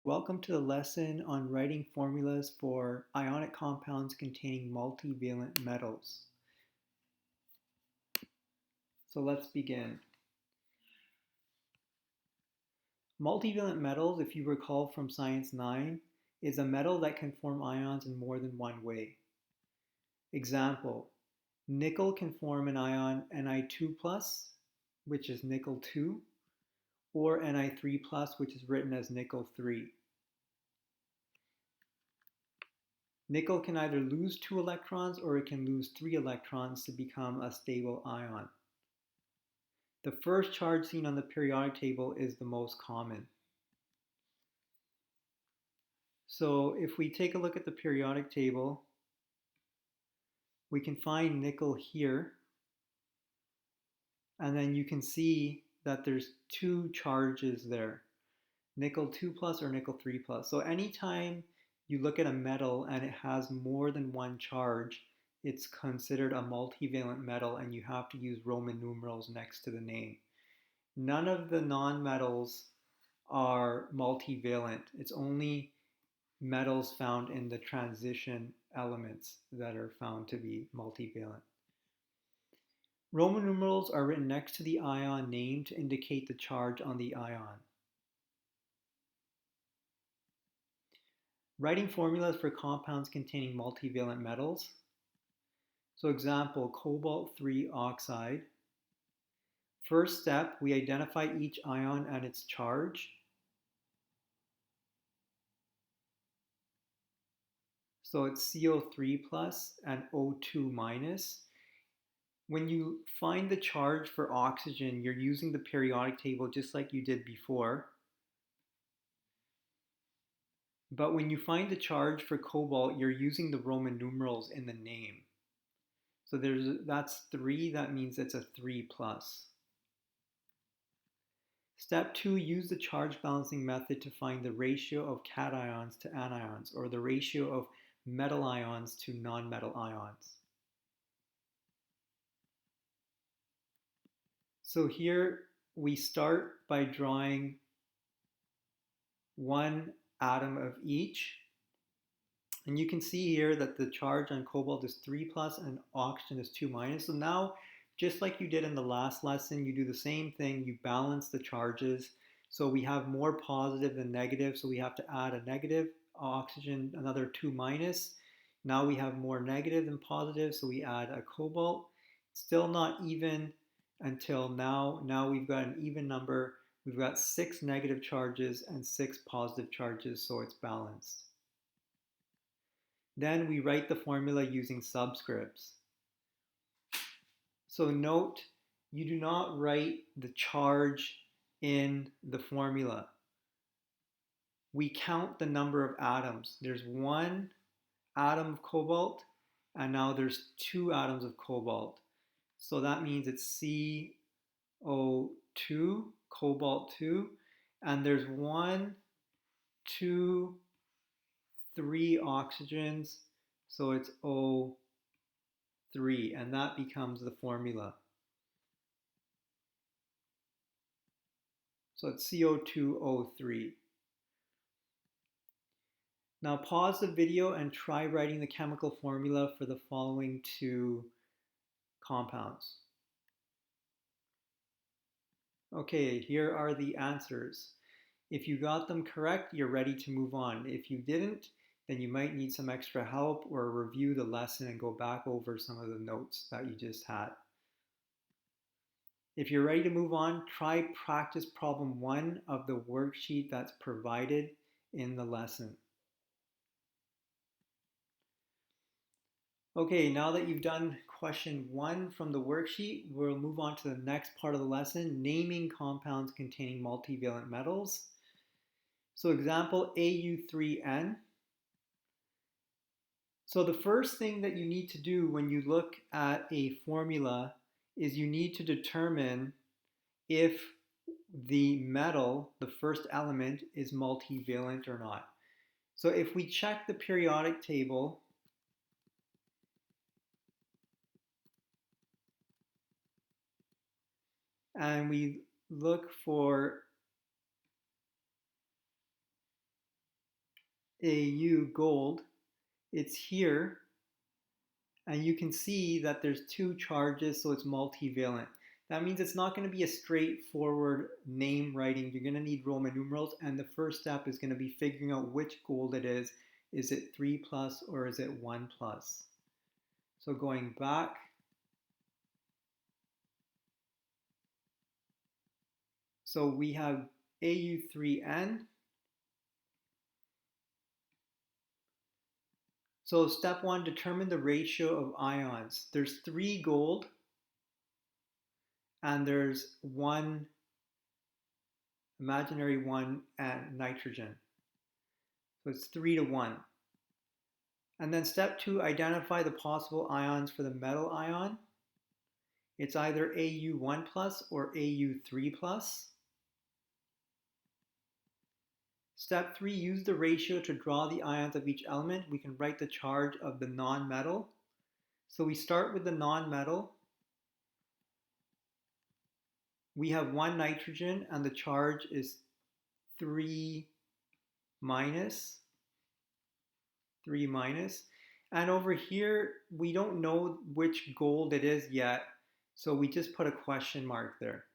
Welcome to the lesson on writing formulas for ionic compounds containing multivalent metals. So let's begin. Multivalent metals, if you recall from Science 9, is a metal that can form ions in more than one way. Example, nickel can form an ion Ni2+, which is nickel 2, or Ni3+, which is written as nickel 3. Nickel can either lose 2 electrons or it can lose 3 electrons to become a stable ion. The first charge seen on the periodic table is the most common. So if we take a look at the periodic table, we can find nickel here, and then you can see that there's 2 charges there, nickel 2+ or nickel 3+. So anytime you look at a metal and it has more than one charge, it's considered a multivalent metal and you have to use Roman numerals next to the name. None of the nonmetals are multivalent. It's only metals found in the transition elements that are found to be multivalent. Roman numerals are written next to the ion name to indicate the charge on the ion. Writing formulas for compounds containing multivalent metals. So example, cobalt 3 oxide. First step, we identify each ion and its charge. So it's CO3 plus and O2 minus. When you find the charge for oxygen, you're using the periodic table just like you did before. But when you find the charge for cobalt, you're using the Roman numerals in the name. So that's 3, that means it's a 3 plus. Step 2, use the charge balancing method to find the ratio of cations to anions, or the ratio of metal ions to non-metal ions. So here we start by drawing one atom of each. And you can see here that the charge on cobalt is 3 plus and oxygen is 2 minus. So now, just like you did in the last lesson, you do the same thing. You balance the charges. So we have more positive than negative. So we have to add a negative, oxygen, another 2 minus. Now we have more negative than positive. So we add a cobalt. Still not even until now. Now we've got an even number. We've got 6 negative charges and 6 positive charges. So it's balanced. Then we write the formula using subscripts. So note, you do not write the charge in the formula. We count the number of atoms. There's 1 atom of cobalt, and now there's 2 atoms of cobalt. So that means it's CO2, cobalt 2, and there's 1, 2, 3 oxygens, so it's O3, and that becomes the formula. So it's CO2O3. Now pause the video and try writing the chemical formula for the following 2 compounds. Okay, here are the answers. If you got them correct, you're ready to move on. If you didn't, then you might need some extra help or review the lesson and go back over some of the notes that you just had. If you're ready to move on, try practice problem 1 of the worksheet that's provided in the lesson. Okay, now that you've done question 1 from the worksheet, we'll move on to the next part of the lesson, naming compounds containing multivalent metals. So example, Au3N. So the first thing that you need to do when you look at a formula is you need to determine if the metal, the first element, is multivalent or not. So if we check the periodic table, and we look for Au gold, it's here, and you can see that there's two charges, so it's multivalent. That means it's not going to be a straightforward name writing. You're going to need Roman numerals, and the first step is going to be figuring out which gold it is. Is it 3 plus or is it 1 plus? So going back, so we have Au3N. So step one, determine the ratio of ions. There's 3 gold and there's 1 imaginary 1 and nitrogen. So it's 3 to 1. And then step 2, identify the possible ions for the metal ion. It's either Au1 plus or Au3 plus. Step 3, use the ratio to draw the ions of each element. We can write the charge of the non-metal. So we start with the non-metal. We have 1 nitrogen and the charge is 3 minus. And over here, we don't know which gold it is yet, so we just put a question mark there.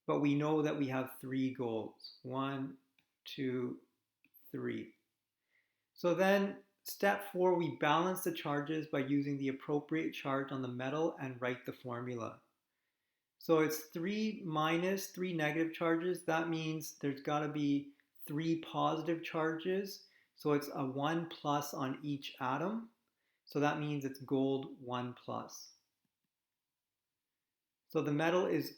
But we know that we have 3 golds. 1, 2, 3. So then step 4, we balance the charges by using the appropriate charge on the metal and write the formula. So it's 3 minus 3 negative charges. That means there's got to be 3 positive charges. So it's a 1 plus on each atom. So that means it's gold 1 plus. So the metal is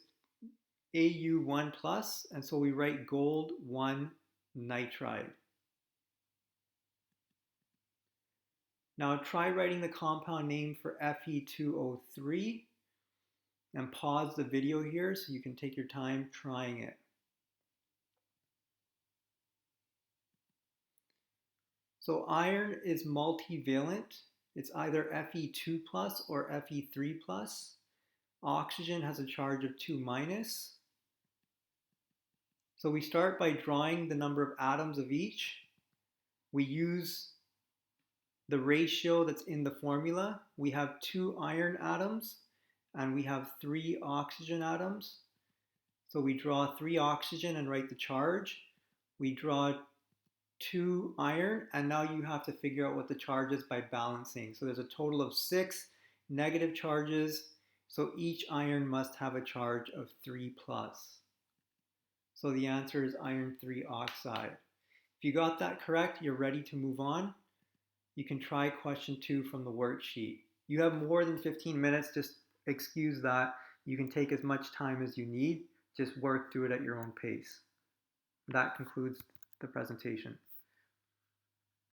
Au1 plus, and so we write gold 1 nitride. Now try writing the compound name for Fe2O3 and pause the video here so you can take your time trying it. So iron is multivalent. It's either Fe2 plus or Fe3 plus. Oxygen has a charge of 2 minus. So we start by drawing the number of atoms of each. We use the ratio that's in the formula. We have 2 iron atoms and we have 3 oxygen atoms. So we draw 3 oxygen and write the charge. We draw 2 iron, and now you have to figure out what the charge is by balancing. So there's a total of 6 negative charges. So each iron must have a charge of 3 plus. So the answer is iron 3 oxide. If you got that correct, you're ready to move on. You can try question 2 from the worksheet. You have more than 15 minutes, just excuse that. You can take as much time as you need. Just work through it at your own pace. That concludes the presentation.